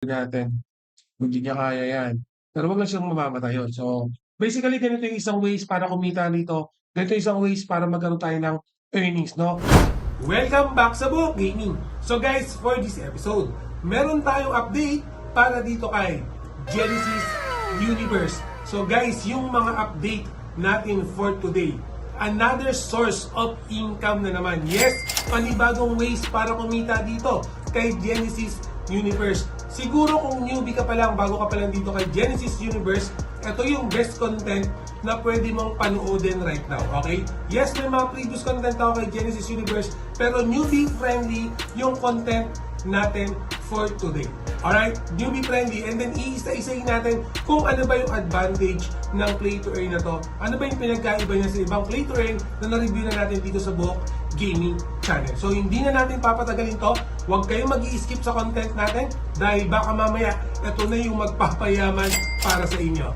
natin. Hindi niya kaya yan. Pero wag lang siyang mamamatay yun. So, basically, ganito yung isang ways para kumita dito. Ganito yung isang ways para magkaroon tayo ng earnings, no? Welcome back sa Buhok Gaming. So guys, for this episode, meron tayong update para dito kay Genesis Universe. So guys, yung mga update natin for today, another source of income na naman. Yes, panibagong ways para kumita dito kay Genesis Universe. Siguro kung newbie ka pa lang, bago ka pa lang dito kay Genesis Universe, ito yung best content na pwede mong panoodin right now, okay? Yes, may mga previous content ako kay Genesis Universe, pero newbie friendly yung content natin for today. Alright? Newbie friendly, and then iisa-isayin natin kung ano ba yung advantage ng play to earn na to. Ano ba yung pinagkaiba niya sa ibang play to earn na na-review na natin dito sa Buhok Gaming Channel. So hindi na natin papatagalin to. Huwag kayong mag-i-skip sa content natin dahil baka mamaya ito na yung magpapayaman para sa inyo.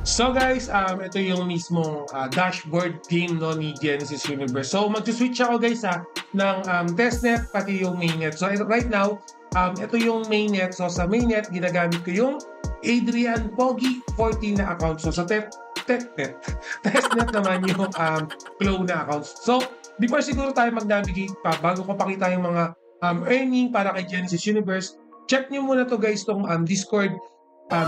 So guys, ito yung mismong dashboard game no, ni Genesis Universe. So mag-switch ako guys ng testnet pati yung mainnet. So right now, ito yung mainnet. So sa mainnet, ginagamit ko yung Adrian Pogi 14 na account. So sa testnet naman yung Flow na accounts. So before siguro tayo mag-navigate pa, bago ko pakita yung mga earning para kay Genesis Universe, check nyo muna to guys tong Discord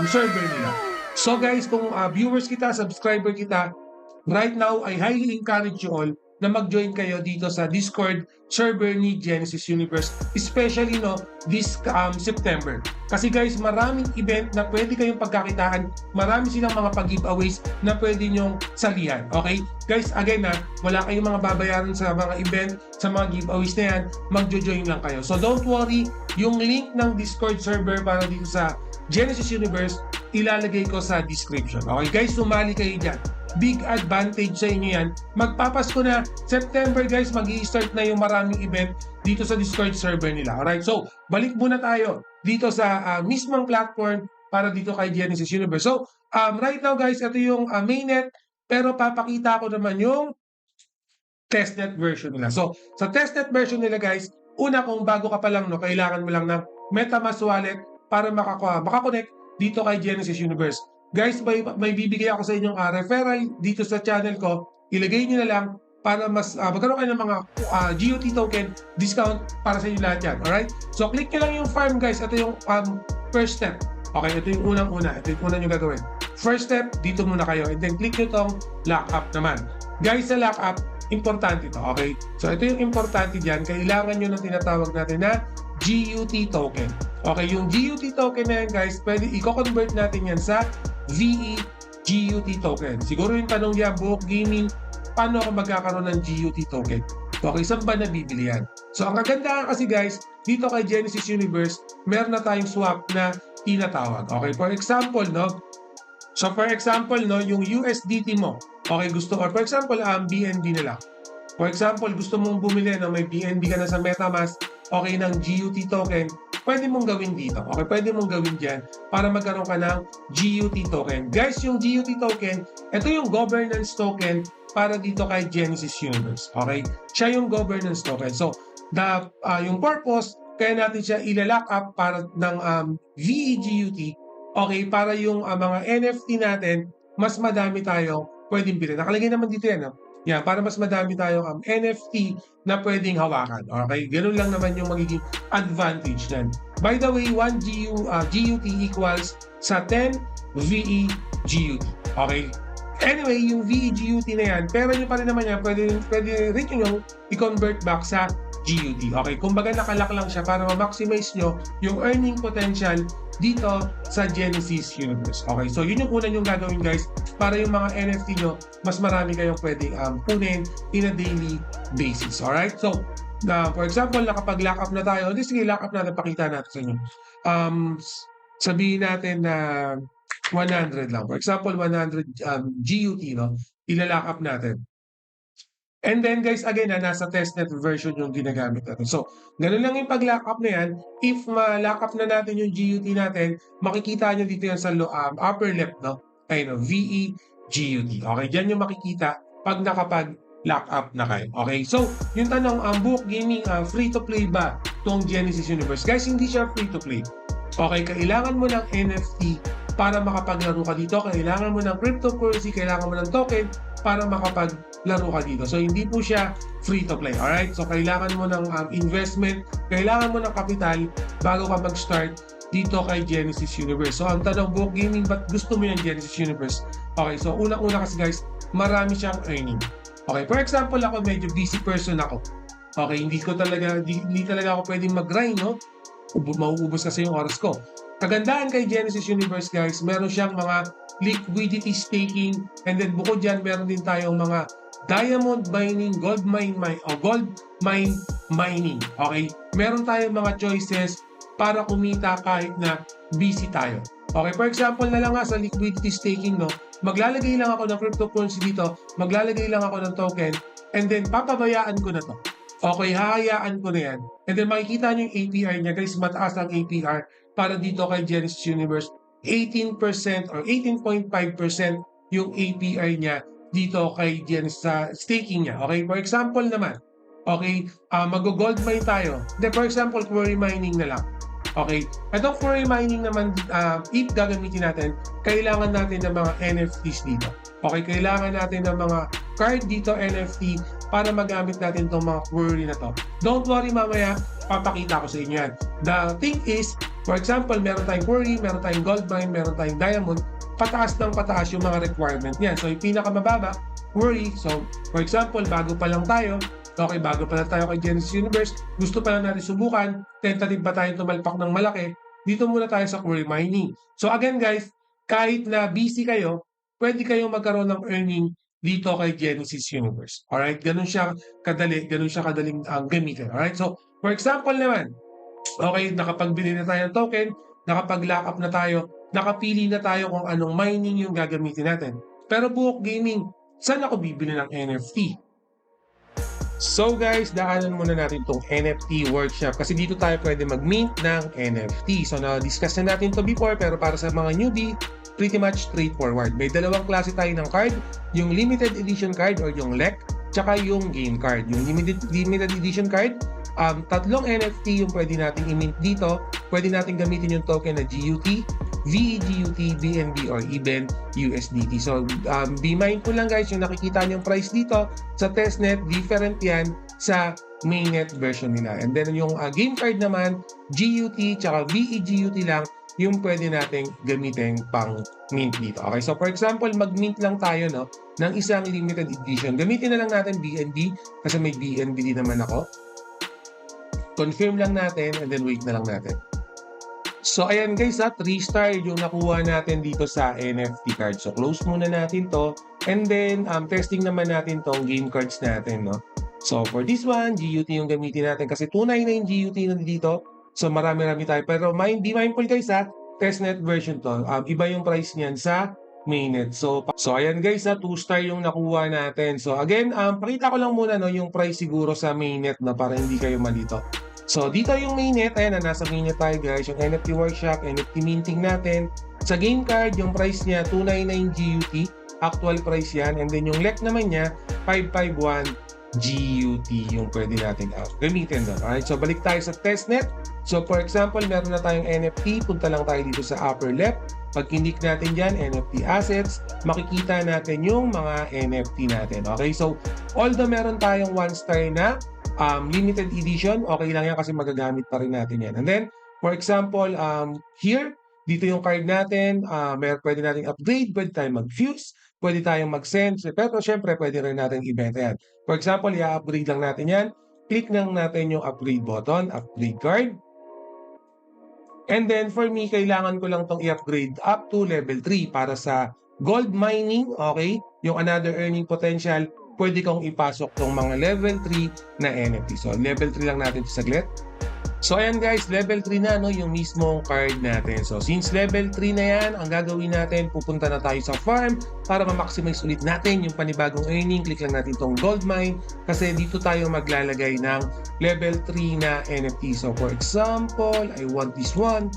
server nila. So guys, kung viewers kita, subscriber kita, right now, I highly encourage you all na mag-join kayo dito sa Discord server ni Genesis Universe, especially no this September. Kasi guys, maraming event na pwede kayong pagkakitaan, marami silang mga pag-giveaways na pwede nyong salihan. Okay? Guys, again wala kayong mga babayaran sa mga event, sa mga giveaways na yan, mag-join lang kayo. So don't worry, yung link ng Discord server para dito sa Genesis Universe, ilalagay ko sa description. Okay guys, sumali kayo dyan. Big advantage sa inyo yan. Magpapasko na September guys, mag-i-start na yung maraming event dito sa Discord server nila. Alright, so balik muna tayo dito sa mismong platform para dito kay Genesis Universe. So right now guys, ito yung mainnet, pero papakita ko naman yung testnet version nila. So sa testnet version nila guys, una kung bago ka pa lang, no, kailangan mo lang ng MetaMask wallet para makakonect dito kay Genesis Universe. Guys, may bibigay ako sa inyong referral dito sa channel ko. Ilagay nyo na lang para mas magkaroon kayo ng mga GUT token discount para sa inyo lahat yan. Alright? So, click nyo lang yung farm guys. Ito yung first step. Okay, ito yung unang-una. Ito yung unang nyo gagawin. First step, dito muna kayo. And then, click nyo tong lock up naman. Guys, sa lock up, importante ito. Okay? So, ito yung importante dyan. Kailangan nyo ng tinatawag natin na GUT token. Okay, yung GUT token na yan guys, pwede i-convert natin yan sa VE GUT token. Siguro yung tanong niya, Buhok Gaming, paano ako magkakaroon ng GUT token? Okay, saan ba nabibili yan? So, ang kagandahan kasi guys, dito kay Genesis Universe, meron na tayong swap na tinatawag. Okay, for example, no? So, for example, no, yung USDT mo, okay, gusto, or for example, BNB na lang. For example, gusto mong bumili, no, may BNB ka na sa MetaMask, okay, ng GUT token, pwede mong gawin dito. Okay, pwede mong gawin dyan para magkaroon ka ng GUT token. Guys, yung GUT token, ito yung governance token para dito kay Genesis Universe. Okay? Siya yung governance token. So, yung purpose, kaya natin siya ilalock up para ng VEGUT, okay, para yung mga NFT natin, mas madami tayo pwedeng bilhin. Nakalagay naman dito yan, no? Yan, para mas madami tayong NFT na pwedeng hawakan. Okay? Ganun lang naman yung magiging advantage nan. By the way, 1 GUT equals sa 10 VE GUT. Okay? Anyway, yung VE GUT na yan, pero nyo pa rin naman yan, pwede rin yung i-convert back sa GUT. Okay? Kumbaga nakalock lang siya para ma-maximize nyo yung earning potential dito sa Genesis Universe. Okay, so yun yung una yung gagawin guys para yung mga NFT nyo, mas marami kayong pwedeng kunin in a daily basis. Alright, so for example, nakapag-lock up na tayo. Sige, lock up natin, pakita natin sa inyo. Sabihin natin na 100 lang. For example, 100 GUT, no? Ila-lock up natin. And then guys, again, nasa testnet version yung ginagamit natin. So, ganun lang yung pag-lock up na yan. If ma-lock up na natin yung GUT natin, makikita nyo dito yan sa upper left, no? Ayun, no? VE GUT. Okay, dyan yung makikita pag nakapag-lock up na kayo. Okay, so, yung tanong, Buhok Gaming, free-to-play ba itong Genesis Universe? Guys, hindi siya free-to-play. Okay, kailangan mo ng NFT para makapaglaro ka dito. Kailangan mo ng cryptocurrency, kailangan mo ng token para makapaglaro ka dito. So, hindi po siya free to play. Alright? So, kailangan mo ng investment, kailangan mo ng capital bago ka mag-start dito kay Genesis Universe. So, ang tanong, Book Gaming, ba't gusto mo yung Genesis Universe? Okay, so unang-una kasi guys, marami siyang earning. Okay, for example, ako medyo busy person ako. Okay, hindi talaga ako pwedeng mag-grind, no? Mauubos kasi yung oras ko. Kagandahan kay Genesis Universe guys, meron siyang mga liquidity staking, and then bukod dyan, meron din tayong mga diamond mining, gold mine mining. Okay? Meron tayong mga choices para kumita kahit na busy tayo. Okay, for example na lang nga sa liquidity staking, no, maglalagay lang ako ng cryptocurrency dito, maglalagay lang ako ng token, and then papabayaan ko na to. Okay, hahayaan ko na yan. And then makikita nyo yung APR niya. Guys, mataas ang APR para dito kay Genesis Universe. 18% or 18.5% yung APR niya dito kay Genesis sa staking niya. Okay, for example naman, okay, mag-gold mine tayo. Then, for example, quarry mining na lang. Okay, itong quarry mining naman, if gagamitin natin, kailangan natin ng mga NFTs dito. Okay, kailangan natin ng mga card dito, NFT, para magamit natin itong mga quarry na to. Don't worry, mamaya, papakita ko sa inyo yan. The thing is, for example, meron tayong quarry, meron tayong gold mine, meron tayong diamond, pataas ng pataas yung mga requirement niyan. So, yung pinakamababa, quarry. So, for example, bago pa lang tayo, okay, bago pa lang tayo kay Genesis Universe, gusto pa lang natin subukan, tentative ba tayong tumalpak ng malaki, dito muna tayo sa quarry mining. So again guys, kahit na busy kayo, pwede kayong magkaroon ng earning dito kay Genesis Universe. Alright, ganun siya kadaling gamitin. Alright, so for example naman, okay, nakapagbili na tayo ng token, nakapag-lock up na tayo, nakapili na tayo kung anong mining yung gagamitin natin. Pero Book Gaming, saan ako bibili ng NFT? So guys, daanan muna natin itong NFT workshop kasi dito tayo pwede mag-mint ng NFT. So na-discuss na natin to before, pero para sa mga newbie, pretty much straightforward. May dalawang klase tayo ng card, yung limited edition card or yung LEC, tsaka yung game card. Yung limited edition card, tatlong NFT yung pwede nating i-mint dito. Pwede nating gamitin yung token na GUT, VEGUT, BNB, or even USDT. So, be mindful lang guys, yung nakikita nyo yung price dito sa testnet, different yan sa mainnet version nila. And then yung game card naman, GUT, tsaka VEGUT lang, yung pwede nating gamitin pang mint dito. Okay, so for example, mag-mint lang tayo no, ng isang limited edition. Gamitin na lang natin BNB kasi may BNB din naman ako. Confirm lang natin and then wait na lang natin. So ayan guys, 3-star yung nakuha natin dito sa NFT card. So close muna natin to and then testing naman natin tong game cards natin, no. So for this one, GUT yung gamitin natin kasi 299 GUT na dito. So marami-rami tayo, pero be mindful guys testnet version to. Iba yung price niyan sa mainnet. So ayan guys, 2-star yung nakuha natin. So again, pakita ko lang muna no yung price siguro sa mainnet na para hindi kayo malito. So dito yung mainnet, ayan na nasa mainnet tayo guys, yung NFT workshop, NFT minting natin. Sa game card, yung price niya 299 GUT, actual price yan, and then yung LEC naman niya 551 GUT yung pwede natin gamitin doon. Alright, so balik tayo sa testnet. So for example, meron na tayong NFT, punta lang tayo dito sa upper left. Pag kinlik natin dyan, NFT assets, makikita natin yung mga NFT natin. Okay, so although meron tayong 1-star na limited edition, okay lang yan kasi magagamit pa rin natin yan. And then, for example, here, dito yung card natin, pwede natin upgrade, pwede tayong mag-fuse, pwede tayong mag-send, pero syempre pwede rin natin i-benta yan. For example, i-upgrade lang natin yan, click lang natin yung upgrade button, upgrade card. And then for me, kailangan ko lang tong i-upgrade up to level 3 para sa gold mining, okay? Yung another earning potential, pwede kong ipasok tong mga level 3 na NFT. So level 3 lang natin saglit. So ayan guys, level 3 na no, yung mismong card natin. So since level 3 na yan, ang gagawin natin, pupunta na tayo sa farm para ma-maximize ulit natin yung panibagong earning. Click lang natin tong gold mine kasi dito tayo maglalagay ng level 3 na NFT. So for example, I want this one.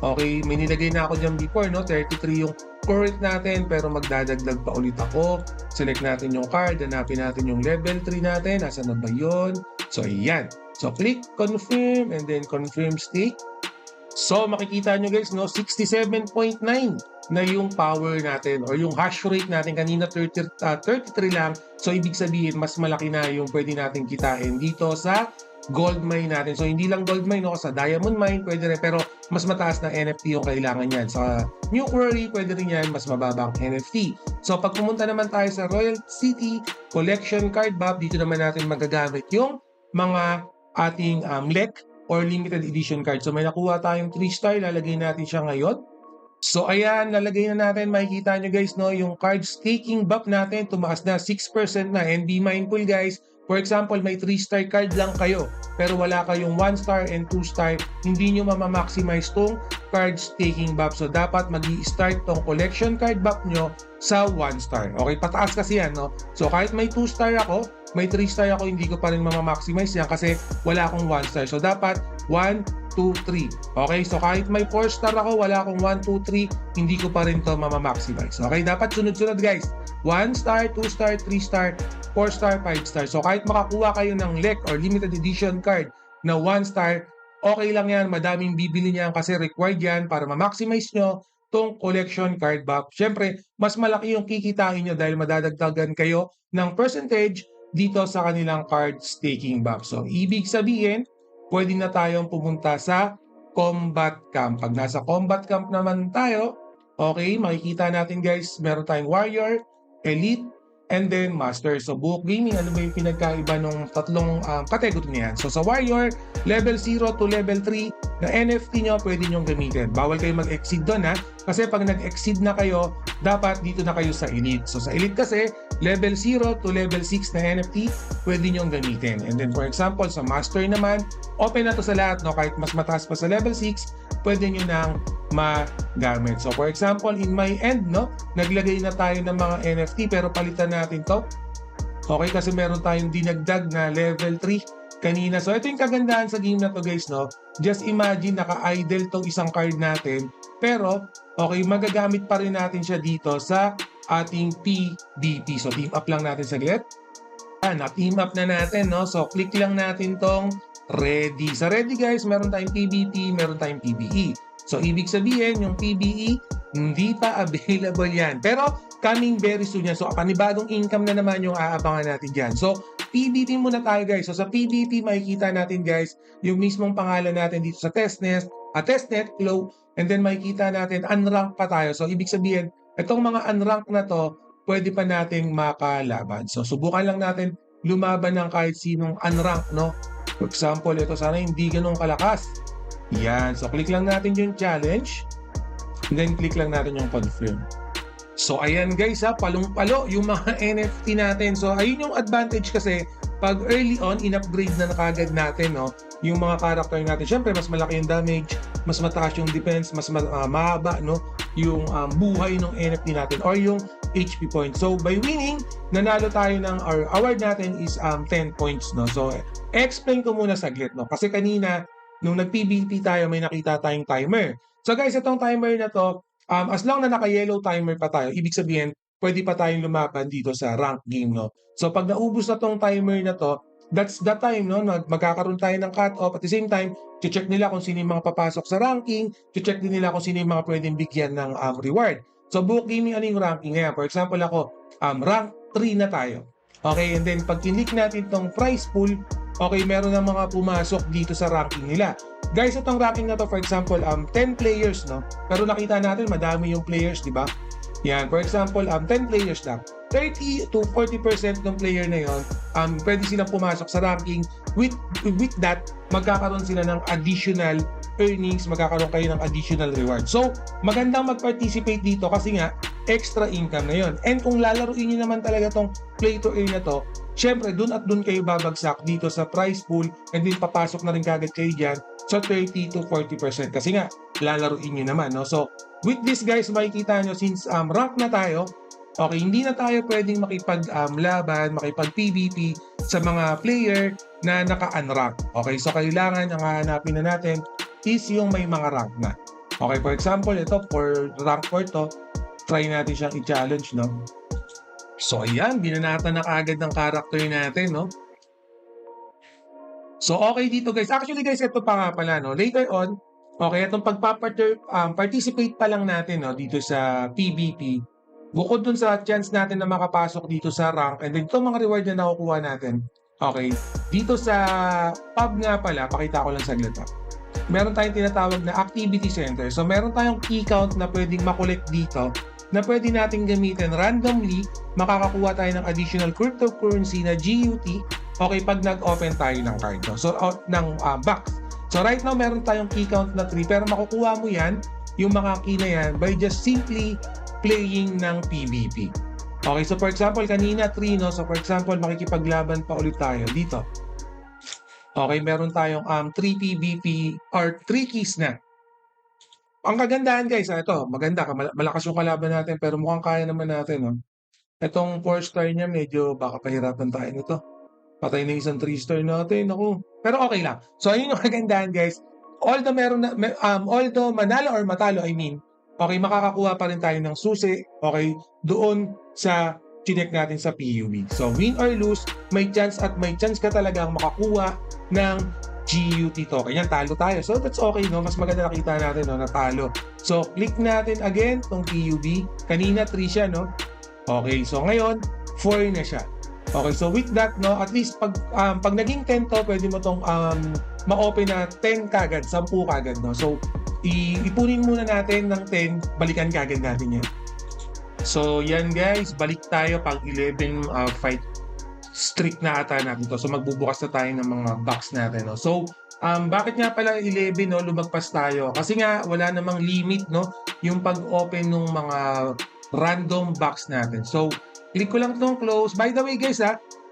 Okay, may nilagay na ako dyan before, no? 33 yung current natin, pero magdadagdag pa ulit ako. Select natin yung card, hanapin natin yung level 3 natin. Nasaan na ba yun? So ayan. So click confirm and then confirm stake. So makikita nyo guys, no, 67.9 na yung power natin or yung hash rate natin kanina 33 lang. So ibig sabihin mas malaki na yung pwede natin kitain dito sa gold mine natin. So hindi lang gold mine, no, sa diamond mine pwede rin, pero mas mataas na NFT yung kailangan yan. Sa New Quarry pwede rin yan, mas mababang NFT. So pag pumunta naman tayo sa Royal City Collection Card Bop, dito naman natin magagamit yung mga ating LEC or limited edition card. So may nakuha tayong 3-star, lalagay natin siya ngayon. So ayan, lalagay na natin, makikita nyo guys, no, yung card staking buff natin, tumaas na 6% na. And be mindful guys, for example, may 3-star card lang kayo, pero wala kayong 1-star and 2-star, hindi nyo mamamaximize tong card staking buff. So dapat mag-i-start tong collection card buff nyo sa 1-star. Okay, pataas kasi yan, no? So kahit may 2-star ako, may 3-star ako, hindi ko pa rin mamamaximize yan kasi wala akong 1-star. So dapat 1, 2, 3. Okay, so kahit may 4-star ako, wala akong 1, 2, 3, hindi ko pa rin to mamamaximize. Okay, dapat sunod-sunod guys. 1-star, 2-star, 3-star, 4-star, 5-star. So kahit makakuha kayo ng LEC or limited edition card na 1-star, okay lang yan. Madaming bibili niyan kasi required yan para ma-maximize nyo tong collection card box. Siyempre, mas malaki yung kikitain nyo dahil madadagdagan kayo ng percentage dito sa kanilang card staking box. So, ibig sabihin, pwede na tayong pumunta sa combat camp. Pag nasa combat camp naman tayo, okay, makikita natin guys, meron tayong warrior, elite, and then master. So buhok gaming, ano ba yung pinagkaiba ng tatlong category niyan? So sa warrior, level 0 to level 3 na NFT nyo, pwede nyong gamitin. Bawal kayo mag-exceed doon ha. Kasi pag nag-exceed na kayo, dapat dito na kayo sa elite. So sa elite kasi, level 0 to level 6 na NFT, pwede nyong gamitin. And then for example, sa master naman, open na to sa lahat, no? Kahit mas mataas pa sa level 6, pwede nyo nang magamit. So for example, in my end, no, naglagay na tayo ng mga NFT pero palitan natin to. Okay, kasi meron tayong dinagdag na level 3 kanina. So ito yung kagandahan sa game na to guys, no. Just imagine naka-idle tong isang card natin, pero okay, magagamit pa rin natin siya dito sa ating PvP. So team up lang natin saglit. Na-team up na natin, no. So click lang natin tong ready. Sa ready guys, meron tayong PvP, meron tayong PvE. So, ibig sabihin, yung PvE, hindi pa available yan. Pero, coming very soon yan. So, panibagong income na naman yung aabangan natin dyan. So, PvP muna tayo guys. So, sa PvP, makikita natin guys, yung mismong pangalan natin dito sa testnet, Glow, and then makikita natin, unranked pa tayo. So, ibig sabihin, itong mga unranked na to, pwede pa nating makalaban. So, subukan lang natin lumaban ng kahit sinong unranked, no? For example, ito sana hindi ganun kalakas. Yan. So, click lang natin yung challenge. And then, click lang natin yung confirm. So, ayan guys ha. Palong-palo yung mga NFT natin. So, ayun yung advantage kasi pag early on, in-upgrade na kagad natin, no? Yung mga character natin. Siyempre, mas malaki yung damage, mas mataas yung defense, mas mahaba, no? Yung buhay ng NFT natin or yung HP points. So, by winning, nanalo tayo ng, our award natin is 10 points, no? So, explain ko muna saglit, no? Kasi kanina, nung nag-PvP tayo, may nakita tayong timer. So guys, itong timer na to, as long na naka-yellow timer pa tayo, ibig sabihin, pwede pa tayong lumaban dito sa rank game, no? So pag naubos na tong timer na to, that's the time, no? Magkakaroon tayo ng cut-off. At the same time, check nila kung sino yung mga papasok sa ranking, check din nila kung sino yung mga pwedeng bigyan ng reward. So buhok gaming, ano yung ranking ngayon? For example, ako, rank 3 na tayo. Okay, and then pag kinik natin tong prize pool, okay, meron ng mga pumasok dito sa ranking nila. Guys, itong ranking na to, for example, 10 players, no? Pero nakita natin, madami yung players, di ba? Yan, for example, 10 players lang. 30 to 40% ng player na yon, pwede silang pumasok sa ranking. With that, magkakaroon sila ng additional earnings, magkakaroon kayo ng additional reward. So, magandang mag-participate dito kasi nga, extra income na yon. And kung lalaruin nyo naman talaga tong play to earn na to, syempre, dun at dun kayo babagsak dito sa prize pool and then papasok na rin kagad kayo dyan sa 30 to 40% kasi nga, lalaruin nyo naman, no? So, with this guys, makikita nyo, since rank na tayo, okay, hindi na tayo pwedeng makipag-laban, makipag-PvP sa mga player na naka-unrank. Okay, so kailangan ang hahanapin na natin is yung may mga rank na. Okay, for example, ito, for rank 4 to, try natin siyang i-challenge, no? So, ayan, binanata na kaagad ng character natin, no? So, okay dito, guys. Actually, guys, ito pa nga pala, no? Later on, Okay, itong participate pa lang natin, no, dito sa PVP, bukod dun sa chance natin na makapasok dito sa rank and then itong mga reward na nakukuha natin, okay, dito sa pub nga pala, pakita ko lang saglit, meron tayong tinatawag na activity center. So meron tayong key count na pwedeng makolekt dito na pwede nating gamitin randomly. Makakakuha tayo ng additional cryptocurrency na GUT, okay, pag nag-open tayo ng card, no? So ng box. So right now meron tayong key count na 3 pero makukuha mo yan, yung mga key na yan, by just simply playing ng PVP. Okay, so for example kanina 3, no? So for example makikipaglaban pa ulit tayo dito. Okay, meron tayong 3 PVP or 3 keys na. Ang kagandahan guys, ito, maganda, malakas yung kalaban natin pero mukhang kaya naman natin, no? Itong 4-star niya, medyo baka pahirapan tayo nito. Patay na isang 3-star natin, ako. Pero okay lang. So, ayun yung kagandahan guys. Although although manalo or matalo, okay, makakakuha pa rin tayo ng susi, okay, doon sa chinek natin sa PUB. So, win or lose, may chance ka talagang makakuha ng GUT token. Yan, talo tayo. So, that's okay, no? Mas maganda nakita natin, no, na talo. So, click natin again tong PUB. Kanina 3 siya, no? Okay, so ngayon, 4 na siya. Okay, so with that, no, at least pag naging 10 to, pwede mo tong ma-open na 10 kagad, 10 kagad, no? So, ipunin muna natin ng 10, balikan kagad natin yan. So, yan guys, balik tayo pag 11 fight streak na ata natin to. So, magbubukas na tayo ng mga box natin, no? So, bakit nga pala 11, no, lumagpas tayo? Kasi nga, wala namang limit, no, yung pag-open ng mga random box natin. So, click ko lang itong close. By the way guys,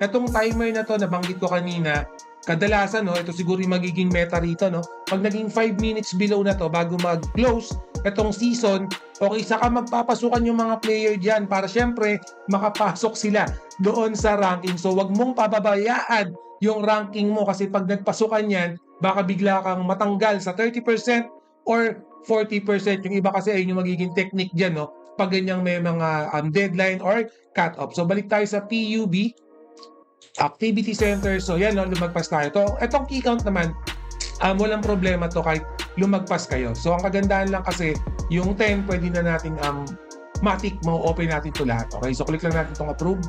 itong timer na to, nabanggit ko kanina, kadalasan, no, ito siguro yung magiging meta rito, no, pag naging 5 minutes below na to, bago mag-close itong season, okay, saka magpapasukan yung mga player dyan para syempre makapasok sila doon sa ranking. So, wag mong pababayaan yung ranking mo kasi pag nagpasukan yan, baka bigla kang matanggal sa 30% or 40%. Yung iba kasi ay yung magiging technique dyan, no, pag ganyang may mga deadline or cut-off. So, balik tayo sa PUB, Activity Center. So, yan, no, lumagpas tayo. Itong key count naman, walang problema to kahit lumagpas kayo. So, ang kagandahan lang kasi, yung 10, pwede na natin matik, ma-open natin ito lahat. Okay, so click lang natin itong approve.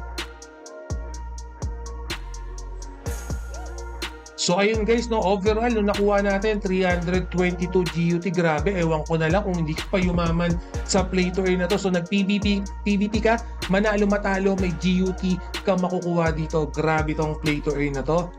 So, ayun guys, no, overall, nung nakuha natin 322 GUT, grabe, ewan ko na lang kung hindi ka pa yumaman sa play to earn na to. So, PVP ka, manalo matalo, may GUT ka makukuha dito. Grabe tong play to earn na to.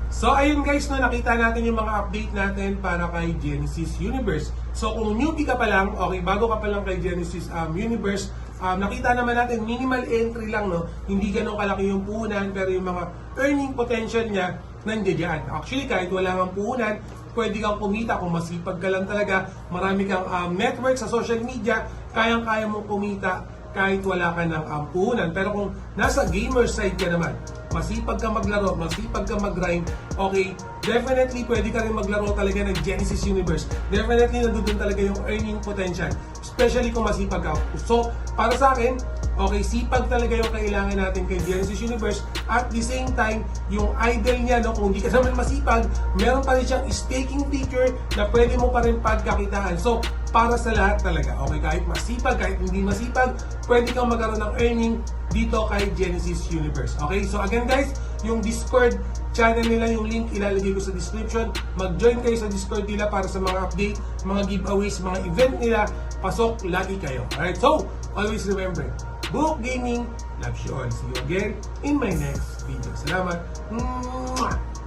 So, ayun guys, no, nakita natin yung mga update natin para kay Genesis Universe. So, kung newbie ka pa lang, okay, bago ka pa lang kay Genesis Universe, nakita naman natin, minimal entry lang, no? Hindi ganun kalaki yung puhunan, pero yung mga earning potential niya, nandiyan. Actually, kahit wala kang puhunan, pwede kang kumita kung masipag ka lang talaga. Marami kang network sa social media, kayang-kaya mong kumita kahit wala ka ng puhunan. Pero kung nasa gamer side ka naman, masipag ka maglaro, masipag ka mag-grind, okay, definitely pwede ka rin maglaro talaga ng Genesis Universe. Definitely nandun talaga yung earning potential, especially kung masipag ka. So, para sa akin, okay, sipag talaga yung kailangan natin kay Genesis Universe. At the same time, yung idle niya, no, kung hindi ka naman masipag, meron pa rin siyang staking feature na pwede mo pa rin pagkakitaan. So, para sa lahat talaga. Okay, kahit masipag, kahit hindi masipag, pwede kang magkaroon ng earning dito kay Genesis Universe. Okay, so again guys, yung Discord channel nila, yung link ilalagay ko sa description. Mag-join kayo sa Discord nila para sa mga update, mga giveaways, mga event nila. Pasok lagi kayo. Alright, so always remember, Book Gaming loves you all. See you again in my next video. Salamat. Mwah!